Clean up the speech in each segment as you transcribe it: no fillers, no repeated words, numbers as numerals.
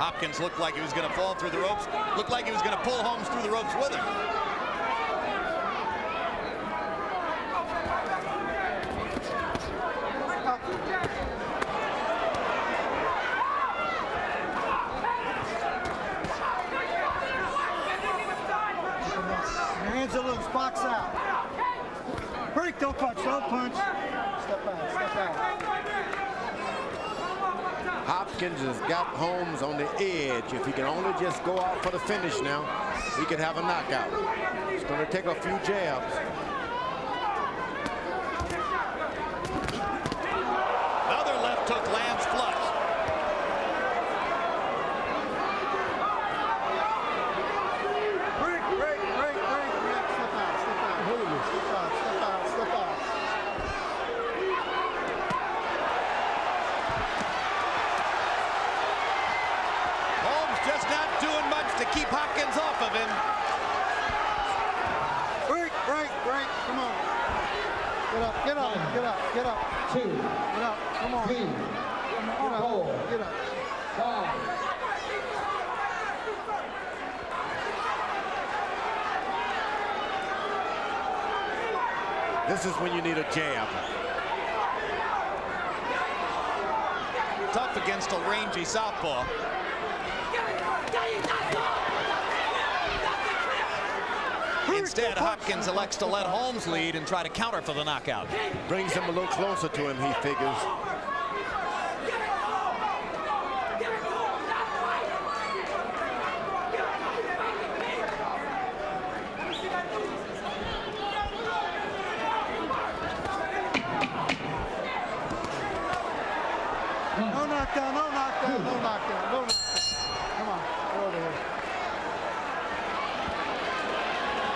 Hopkins looked like he was going to fall through the ropes. Looked like he was going to pull Holmes through the ropes with him. Hands are loose, box out. Break, don't punch, don't punch. Step back, step back. Hopkins has got Holmes on the edge. If he can only just go out for the finish now, he could have a knockout. It's going to take a few jabs. Another left hook lands flush. Break. Step out, step out. Step out, step out. Holmes just not doing much to keep Hopkins off of him. Break. Come on. Get up. 2, Get up. Come on. 3, Get 4, up. Get up. 5. This is when you need a jab. Tough against a rangy southpaw. Instead, Hopkins elects to let Holmes lead and try to counter for the knockout. Brings him a little closer to him, he figures. No knockdown. Come on, go over here.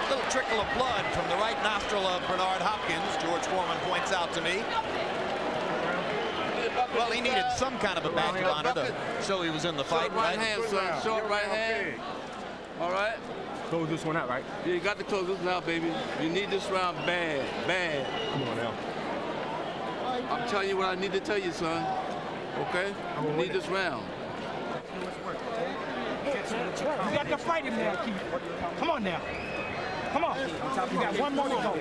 Little trickle of blood from the right nostril of Bernard Hopkins, George Foreman points out to me. Well, he needed some kind of a badge of honor to show he was in the fight, Short right right? hand, son. Short right hand. All right? Close this one out, right? Yeah, you got to close this one out, baby. You need this round bad. Come on now. I'm telling you what I need to tell you, son. Okay? You need this round. You got to fight him now, Keith. Come on now. Come on. You got one more to go.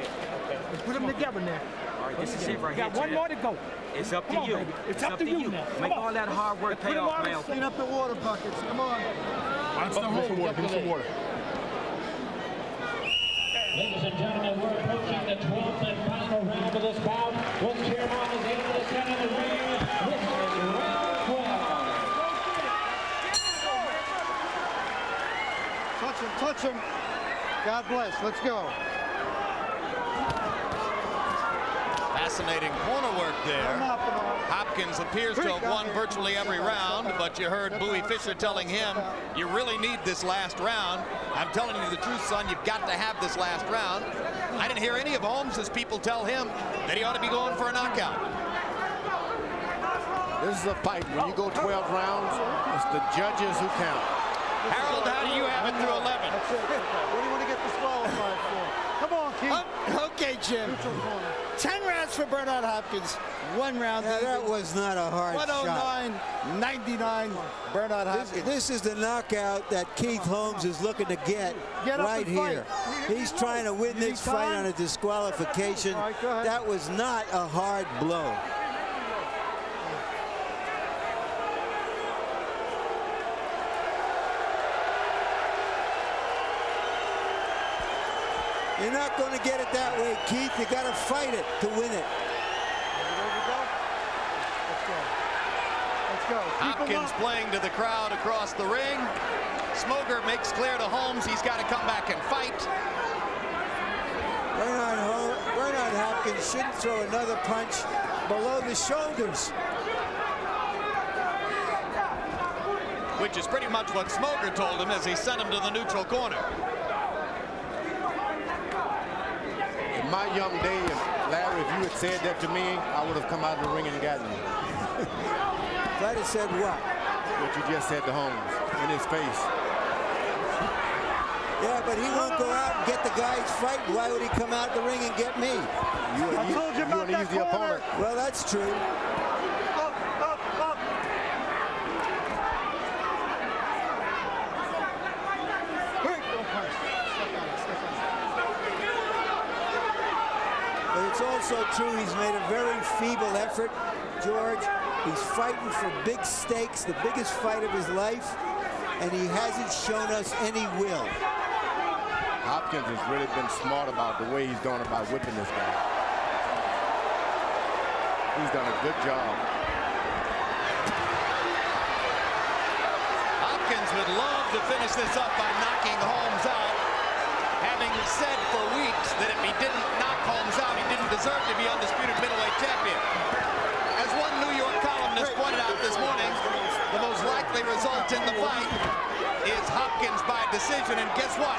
Let's put them together now. All right, this is it right You here. got one more to go. It's up to Come on, you. baby. It's up to you now. Make Come on. all that hard work pay off, man. Clean up the water buckets. Come on. Give me some water. Ladies and gentlemen, we're approaching the 12th and final round of this bout. We'll cheer on as the end of the stand in the ring. This is round 12. Touch him. God bless. Let's go. Fascinating corner work there. Hopkins appears to have won virtually every round, but you heard Bowie Fischer telling him, you really need this last round. I'm telling you the truth, son, you've got to have this last round. I didn't hear any of Holmes's people tell him that he ought to be going for a knockout. This is a fight. When you go 12 rounds, it's the judges who count. Harold, how do you have it through 11? That's it. What do you want to get disqualified for? Come on, Keith. Okay, Jim. 10 rounds for Bernard Hopkins. 1 round. Yeah, that was not a hard shot. 109-99, Bernard Hopkins. This is the knockout that Keith Holmes is looking to get right here. He's trying to win this fight on a disqualification. That was not a hard blow. You're not going to get it that way, Keith. You got to fight it to win it. Let's go. Hopkins playing to the crowd across the ring. Smoger makes clear to Holmes he's got to come back and fight. Bernard Hopkins shouldn't throw another punch below the shoulders. Which is pretty much what Smoger told him as he sent him to the neutral corner. In my young days, Larry, if you had said that to me, I would have come out of the ring and gotten you. If I'd have said what? What you just said to Holmes in his face. Yeah, but he won't go out and get the guy he's fighting. Why would he come out the ring and get me? I told you about that easy opponent. Well, that's true. also true he's made a very feeble effort, George. He's fighting for big stakes, the biggest fight of his life, and he hasn't shown us any will. Hopkins has really been smart about the way he's going about whipping this guy. He's done a good job. Hopkins would love to finish this up by knocking Holmes out, having said for weeks that if he didn't knock Holmes out, he didn't deserve to be undisputed middleweight champion. As one New York columnist pointed out this morning, the most likely result in the fight is Hopkins by decision, and guess what?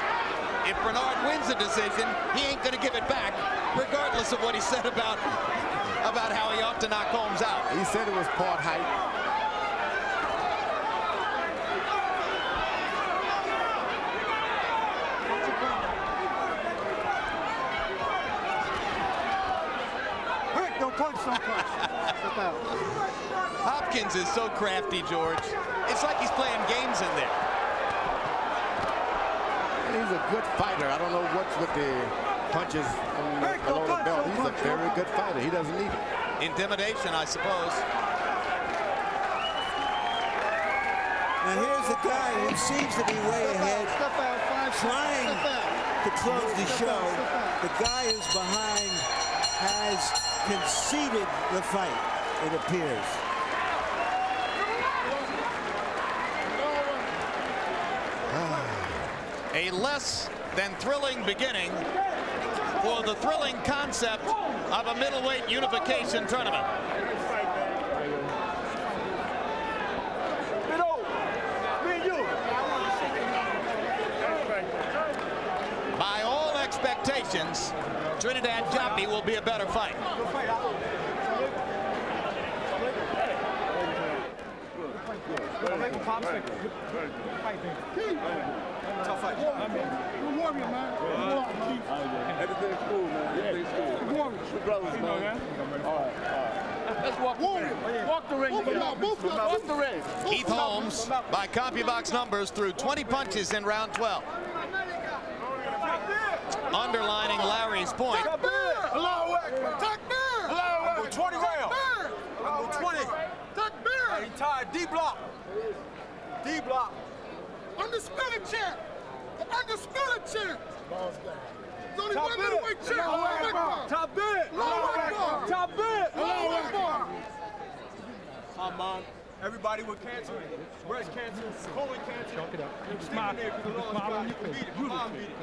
If Bernard wins the decision, he ain't going to give it back, regardless of what he said about how he ought to knock Holmes out. He said it was part height. Don't punch. Hopkins is so crafty, George. It's like he's playing games in there. He's a good fighter. I don't know what's with the punches below the belt. He's a very good fighter. He doesn't need it. Intimidation, I suppose. Now here's a guy who seems to be way ahead, trying to close the show. The guy who's behind has conceded the fight, it appears. A less than thrilling beginning for the thrilling concept of a middleweight unification tournament. By all expectations, Trinidad Joppy will be a better fight. Tough fight. You're warrior, man. Everything's cool, man. Everything's cool. We're brothers, man. All right. Let's walk the ring. Walk the ring. Walk the ring. Keith Holmes, by CompuBox numbers, threw 20 punches in round 12. Underlining Larry's point. Allahu Akbar. 20 rounds. 20. He tied D-block. D-block. Undisputed champ. The undisputed champ. There's only one middleweight champ. Top bid. Top bid. Come on. Everybody with cancer, breast cancer, colon cancer. Smile. Smile on your face. Mom beat it.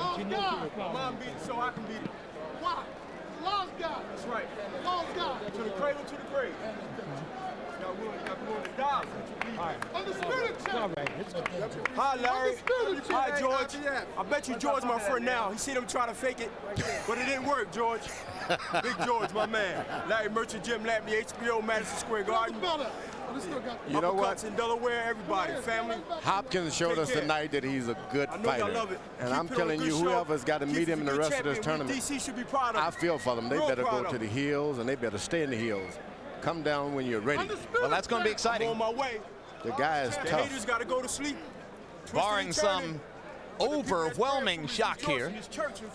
Mom beat it so I can beat it. Why? Law's God. That's right. Law's God. To the cradle, to the grave. Y'all willing to die. Undisputed champ. Hi, Larry. Hi, George. I bet you George my friend now. He seen him try to fake it, but it didn't work, George. Big George, my man. Larry Merchant, Jim Lapney, HBO, Madison Square Garden. You know what? In Delaware, everybody, family. Hopkins showed us tonight that he's a good fighter. And I'm telling you, whoever's got to meet him in the rest of this tournament, DC should be proud of I feel for them. They better go to the hills, and they better stay in the hills. Come down when you're ready. Well, that's going to be exciting. I'm on my way. The guy is The tough. haters got to go to sleep. Barring some overwhelming shock here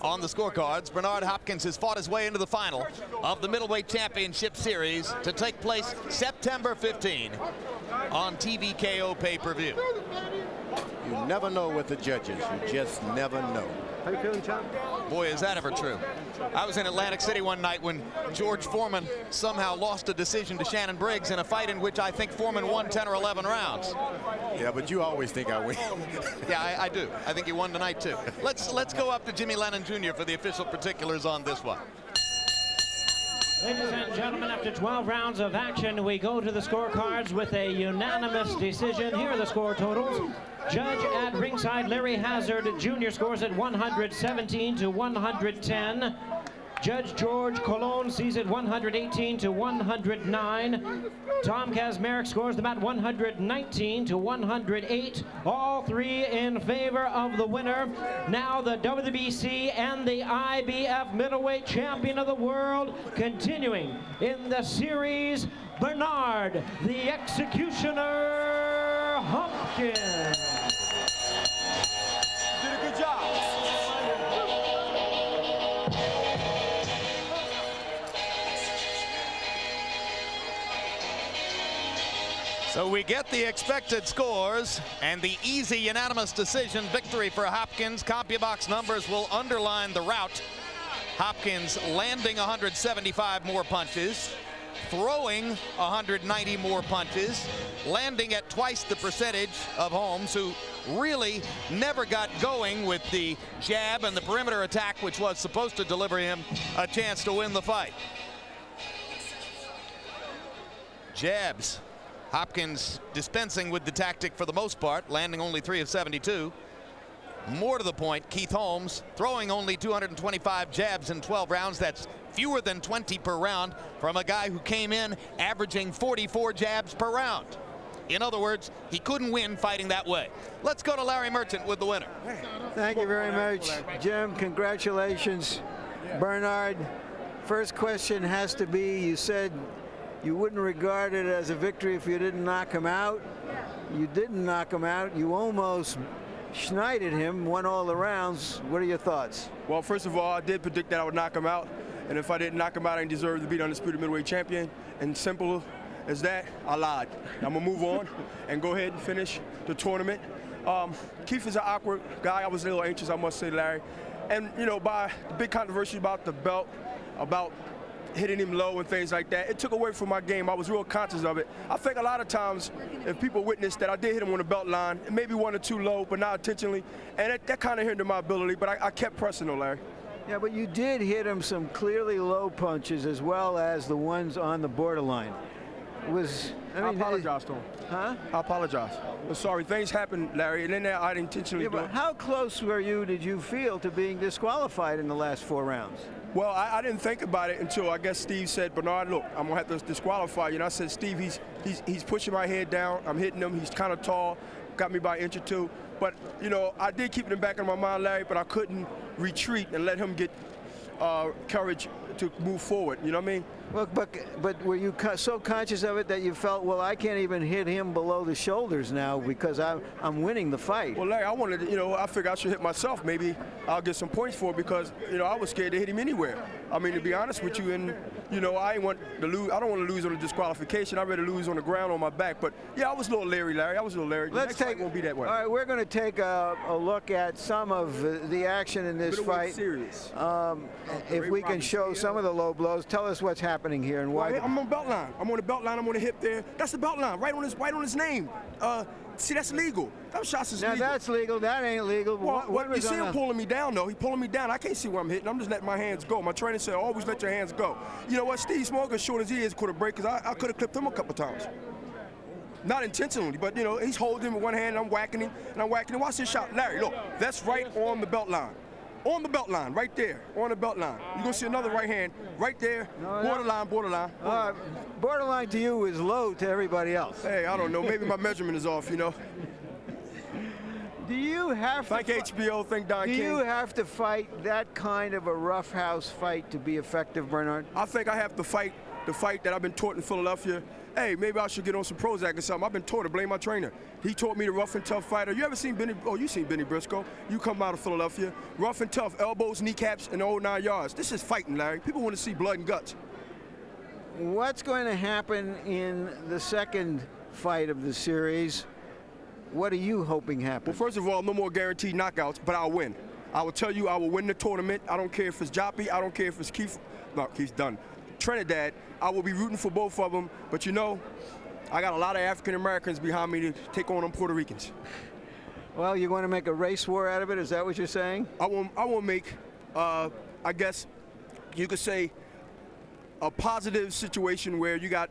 on the scorecards, Bernard Hopkins has fought his way into the final of the Middleweight Championship Series to take place September 15 on TVKO pay-per-view. You never know with the judges. You just never know. How you feeling, champ? Boy, is that ever true. I was in Atlantic City one night when George Foreman somehow lost a decision to Shannon Briggs in a fight in which I think Foreman won 10 or 11 rounds. Yeah, but you always think I win. Yeah, I do. I think he won tonight, too. Let's go up to Jimmy Lennon Jr. for the official particulars on this one. Ladies and gentlemen, after 12 rounds of action, we go to the scorecards with a unanimous decision. Here are the score totals. Judge at ringside, Larry Hazard Jr. scores at 117 to 110. Judge George Colon sees it 118 to 109. Tom Kazmarek scores them at 119 to 108. All three in favor of the winner. Now the WBC and the IBF middleweight champion of the world continuing in the series, Bernard the Executioner Hopkins. Did a good job. So we get the expected scores and the easy unanimous decision victory for Hopkins. CompuBox numbers will underline the rout. Hopkins landing 175 more punches, throwing 190 more punches, landing at twice the percentage of Holmes, who really never got going with the jab and the perimeter attack, which was supposed to deliver him a chance to win the fight. Jabs. Hopkins dispensing with the tactic for the most part, landing only 3 of 72. More to the point, Keith Holmes throwing only 225 jabs in 12 rounds. That's fewer than 20 per round from a guy who came in averaging 44 jabs per round. In other words, he couldn't win fighting that way. Let's go to Larry Merchant with the winner. Thank you very much, Jim. Congratulations. Bernard, first question has to be, you said you wouldn't regard it as a victory if you didn't knock him out. You didn't knock him out. You almost schneided him, won all the rounds. What are your thoughts? Well, first of all, I did predict that I would knock him out. And if I didn't knock him out, I deserve to be the undisputed middleweight champion. And simple as that, I lied. I'm going to move on and go ahead and finish the tournament. Keith is an awkward guy. I was a little anxious, I must say, Larry. And, you know, by the big controversy about the belt, about hitting him low and things like that, it took away from my game. I was real conscious of it. I think a lot of times, if people witness that I did hit him on the belt line, maybe 1 or 2 low, but not intentionally, and that kind of hindered my ability, but I kept pressing though, Larry. Yeah, but you did hit him some clearly low punches as well as the ones on the borderline. I apologize to him. Huh? I apologize. I'm sorry, things happened, Larry, and then I didn't intentionally do it. But how close did you feel to being disqualified in the last 4 rounds? Well, I didn't think about it until I guess Steve said, Bernard, look, I'm gonna have to disqualify you. And I said, Steve, he's pushing my head down. I'm hitting him. He's kind of tall, got me by an inch or 2. But you know, I did keep it in the back of my mind, Larry, but I couldn't retreat and let him get courage to move forward. You know what I mean? Well, but were you so conscious of it that you felt, well, I can't even hit him below the shoulders now because I'm winning the fight? Well, Larry, I wanted to, you know, I figured I should hit myself. Maybe I'll get some points for it because, you know, I was scared to hit him anywhere. I mean, to be honest with you, and, you know, I don't want to lose on a disqualification. I'd rather lose on the ground on my back. But, yeah, I was a little leery, Larry. I was a little leery. Let's take, won't be that way. All right, we're going to take a look at some of the action in this fight. Serious. If we can show some of the low blows, tell us what's happening here and why. Well, I'm on belt line. I'm on the belt line. I'm on the hip there. That's the belt line, right on his name. See, that's legal. Them shots is now legal. Now that's legal. That ain't legal. Well, you see him pulling me down, though. He pulling me down. I can't see where I'm hitting. I'm just letting my hands go. My trainer said, always let your hands go. You know what? Steve Smoke, as short as he is, could have break because I could have clipped him a couple times. Not intentionally, but, you know, he's holding him with one hand, and I'm whacking him, and I'm whacking him. Watch this shot. Larry, look, that's right on the belt line. On the belt line, right there, on the belt line. You're going to see another right hand right there, borderline. Borderline to you is low to everybody else. Hey, I don't know. Maybe my measurement is off, you know. Do you have to... Thank HBO, thank Don King. Do you have to fight that kind of a roughhouse fight to be effective, Bernard? I think I have to fight the fight that I've been taught in Philadelphia. Hey, maybe I should get on some Prozac or something. I've been taught to blame my trainer. He taught me the rough and tough fighter. You ever seen Benny? Oh, you seen Benny Briscoe. You come out of Philadelphia. Rough and tough, elbows, kneecaps, and the whole 9 yards. This is fighting, Larry. People want to see blood and guts. What's going to happen in the second fight of the series? What are you hoping happens? Well, first of all, no more guaranteed knockouts, but I'll win. I will tell you I will win the tournament. I don't care if it's Joppy. I don't care if it's Keith. No, Keith's done. Trinidad, I will be rooting for both of them, but you know, I got a lot of African Americans behind me to take on them Puerto Ricans. Well, you want to make a race war out of it? Is that what you're saying? I will make, I guess you could say, a positive situation where you got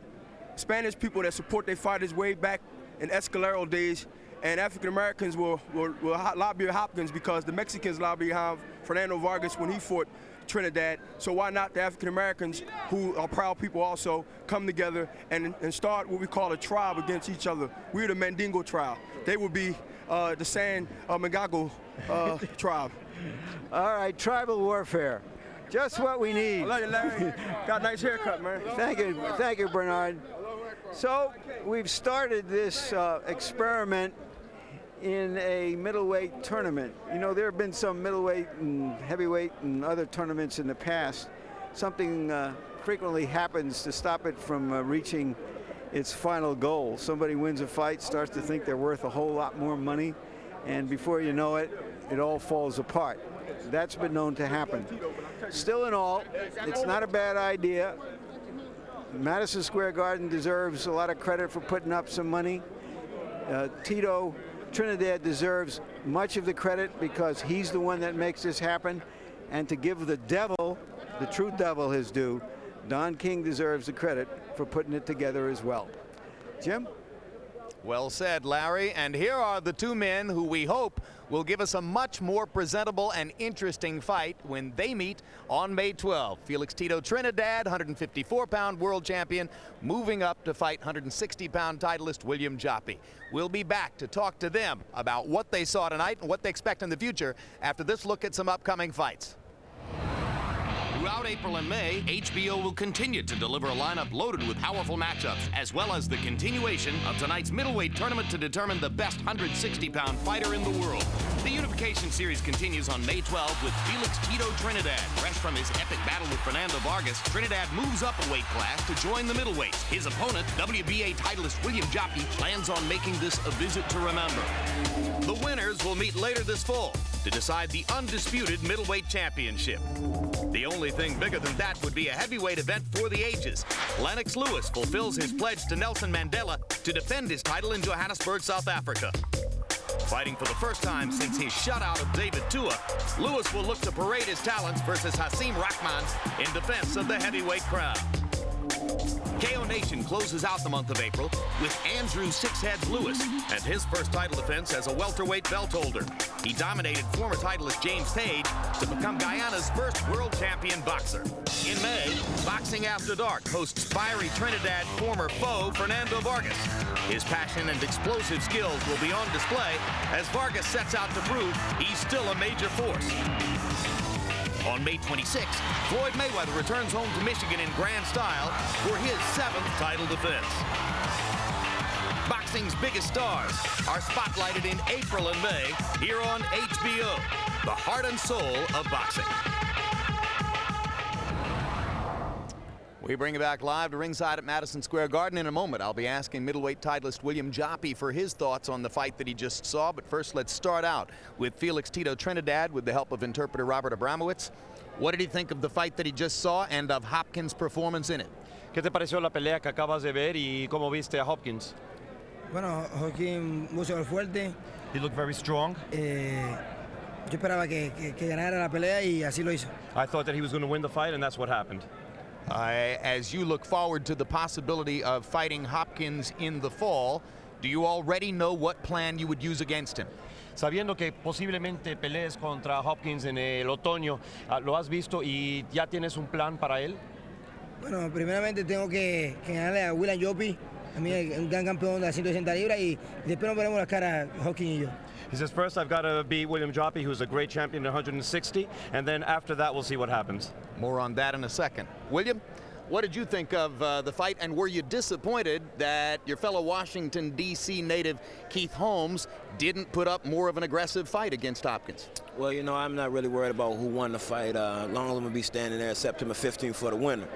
Spanish people that support their fighters way back in Escalero days, and African Americans will lobby Hopkins because the Mexicans lobby Fernando Vargas when he fought Trinidad. So why not the African Americans, who are proud people also, come together and start what we call a tribe against each other. We're the Mandingo tribe. They will be the San Mangago tribe. All right, tribal warfare. Just what we need. I love you, Larry. Got a nice haircut, man. Thank you, Bernard. So we've started this experiment in a middleweight tournament. You know, there have been some middleweight and heavyweight and other tournaments in the past. Something frequently happens to stop it from reaching its final goal. Somebody wins a fight, starts to think they're worth a whole lot more money, and before you know it, it all falls apart. That's been known to happen. Still in all, it's not a bad idea. Madison Square Garden deserves a lot of credit for putting up some money. Tito Trinidad deserves much of the credit because he's the one that makes this happen. And to give the devil, the true devil, his due, Don King deserves the credit for putting it together as well. Jim? Well said, Larry. And here are the two men who we hope will give us a much more presentable and interesting fight when they meet on May 12. Felix Tito Trinidad, 154-pound world champion, moving up to fight 160-pound titleist William Joppy. We'll be back to talk to them about what they saw tonight and what they expect in the future after this look at some upcoming fights. Throughout April and May, HBO will continue to deliver a lineup loaded with powerful matchups, as well as the continuation of tonight's middleweight tournament to determine the best 160-pound fighter in the world. The Unification Series continues on May 12 with Felix Tito Trinidad. Fresh from his epic battle with Fernando Vargas, Trinidad moves up a weight class to join the middleweights. His opponent, WBA titleist William Joppy, plans on making this a visit to remember. The winners will meet later this fall to decide the undisputed middleweight championship. The only thing bigger than that would be a heavyweight event for the ages. Lennox Lewis fulfills his pledge to Nelson Mandela to defend his title in Johannesburg, South Africa. Fighting for the first time since his shutout of David Tua, Lewis will look to parade his talents versus Hasim Rahman in defense of the heavyweight crown. KO Nation closes out the month of April with Andrew Six Heads Lewis and his first title defense as a welterweight belt holder. He dominated former titleist James Page to become Guyana's first world champion boxer. In May, Boxing After Dark hosts fiery Trinidad former foe Fernando Vargas. His passion and explosive skills will be on display as Vargas sets out to prove he's still a major force. On May 26th, Floyd Mayweather returns home to Michigan in grand style for his 7th title defense. Boxing's biggest stars are spotlighted in April and May here on HBO, the heart and soul of boxing. We bring it back live to ringside at Madison Square Garden. In a moment, I'll be asking middleweight titleist William Joppy for his thoughts on the fight that he just saw. But first, let's start out with Felix Tito Trinidad with the help of interpreter Robert Abramowitz. What did he think of the fight that he just saw and of Hopkins' performance in it? ¿Qué te pareció la pelea que acabas de ver y cómo viste a Hopkins? Bueno, Hopkins mucho fuerte. He looked very strong. Yo esperaba que ganara la pelea y así lo hizo. I thought that he was going to win the fight, and that's what happened. As you look forward to the possibility of fighting Hopkins in the fall, do you already know what plan you would use against him? Sabiendo que posiblemente pelees contra Hopkins en el otoño, ¿lo has visto y ya tienes un plan para él? Bueno, primeramente tengo que ganarle a William Joppy, a mí un gran campeón de las 160 libras, y después nos veremos las caras Hopkins y yo. He says, first I've got to beat William Joppy, who's a great champion at 160, and then after that we'll see what happens. More on that in a second. William, what did you think of the fight, and were you disappointed that your fellow Washington, D.C. native Keith Holmes didn't put up more of an aggressive fight against Hopkins? Well, you know, I'm not really worried about who won the fight. Long as I'm going to be standing there September 15th for the winner.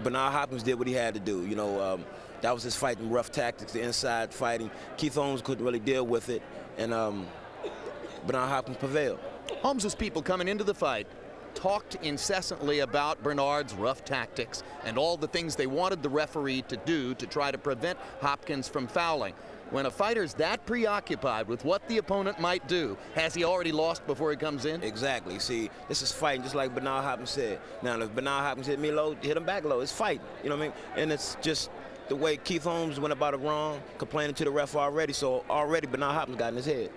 Bernard Hopkins did what he had to do. You know, that was his fighting rough tactics, the inside fighting. Keith Holmes couldn't really deal with it, and Bernard Hopkins prevailed. Holmes's people coming into the fight talked incessantly about Bernard's rough tactics and all the things they wanted the referee to do to try to prevent Hopkins from fouling. When a fighter's that preoccupied with what the opponent might do, has he already lost before he comes in? Exactly. See, this is fighting just like Bernard Hopkins said. Now, if Bernard Hopkins hit me low, hit him back low. It's fighting. You know what I mean? And it's just the way Keith Holmes went about it wrong, complaining to the ref already. So already Bernard Hopkins got in his head.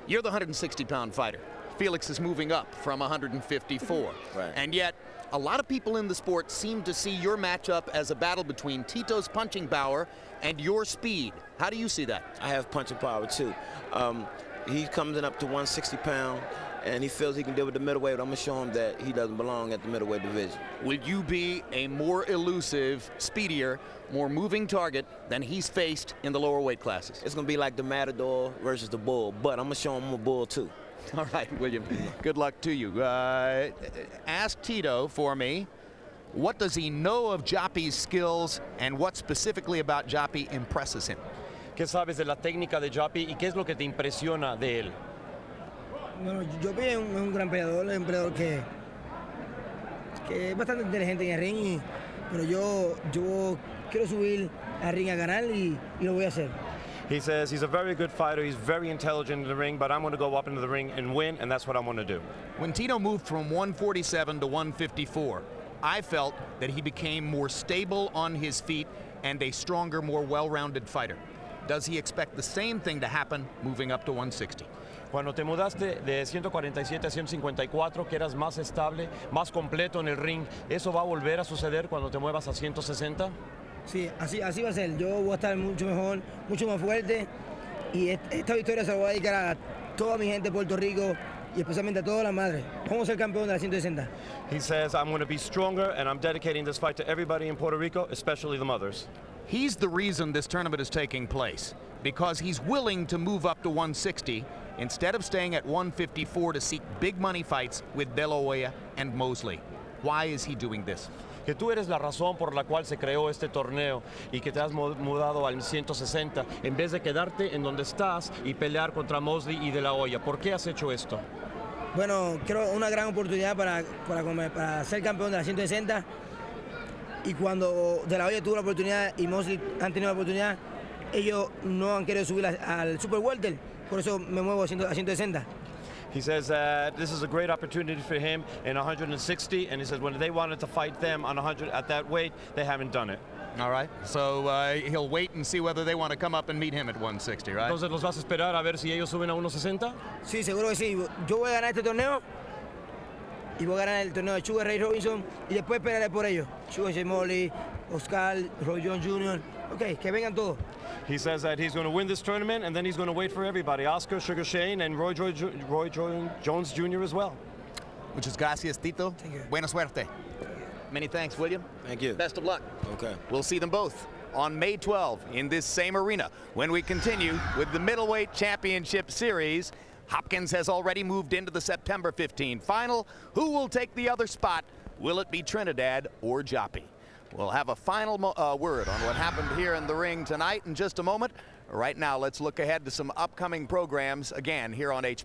You're the 160-pound fighter. Felix is moving up from 154. Right. And yet, a lot of people in the sport seem to see your matchup as a battle between Tito's punching power and your speed. How do you see that? I have punching power, too. He comes in up to 160 pounds, and he feels he can deal with the middleweight. I'm going to show him that he doesn't belong at the middleweight division. Will you be a more elusive, speedier, more moving target than he's faced in the lower weight classes? It's going to be like the Matador versus the Bull, but I'm going to show him I'm a Bull, too. All right, William, good luck to you. Ask Tito for me What does he know of Joppy's skills, and what specifically about Joppy impresses him? ¿Qué sabes de la técnica de Joppy y qué es lo que te impresiona de él? Bueno, Joppy es un gran peleador, es un peleador que es bastante inteligente en el ring, pero yo quiero subir al ring a ganar y lo voy a hacer. He says he's a very good fighter, he's very intelligent in the ring, but I'm going to go up into the ring and win, and that's what I want to do. When Tito moved from 147 to 154, I felt that he became more stable on his feet and a stronger, more well-rounded fighter. Does he expect the same thing to happen moving up to 160? Cuando te mudaste de 147 a 154, que eras más estable, más completo en el ring, ¿eso va a volver a suceder cuando te muevas a 160? Sí, así va a ser. Yo voy a estar mucho mejor, mucho más fuerte, y esta victoria se la voy a dedicar a toda mi gente de Puerto Rico y especialmente a todas las madres. Vamos a ser campeón de la 160. He says, I'm going to be stronger, and I'm dedicating this fight to everybody in Puerto Rico, especially the mothers. He's the reason this tournament is taking place, because he's willing to move up to 160 instead of staying at 154 to seek big money fights with De La Hoya and Mosley. Why is he doing this? Que tú eres la razón por la cual se creó este torneo y que te has mudado al 160 en vez de quedarte en donde estás y pelear contra Mosley y De La Hoya. ¿Por qué has hecho esto? Bueno, creo una gran oportunidad para ser campeón de la 160, y cuando De La Hoya tuvo la oportunidad y Mosley han tenido la oportunidad, ellos no han querido subir al Super Welter, por eso me muevo a 160. He says this is a great opportunity for him in 160, and he says when they wanted to fight them on 100 at that weight, they haven't done it. All right, so he'll wait and see whether they want to come up and meet him at 160, right? Entonces los vas a esperar a ver si ellos suben a 160? Sí, seguro que sí. Yo voy a ganar este torneo y voy a ganar el torneo de Sugar Ray Robinson y después esperaré por ellos. Sugar Ray Molly, Oscar, Roy Jones Jr. Okay, que vengan todos. He says that he's going to win this tournament, and then he's going to wait for everybody, Oscar, Sugar Shane, and Roy Jones Jr. as well. Muchas gracias, Tito. Thank you. Buena suerte. Many thanks, William. Thank you. Best of luck. Okay. We'll see them both on May 12 in this same arena when we continue with the Middleweight Championship Series. Hopkins has already moved into the September 15 final. Who will take the other spot? Will it be Trinidad or Joppy? We'll have a final word on what happened here in the ring tonight in just a moment. Right now, let's look ahead to some upcoming programs again here on HBO.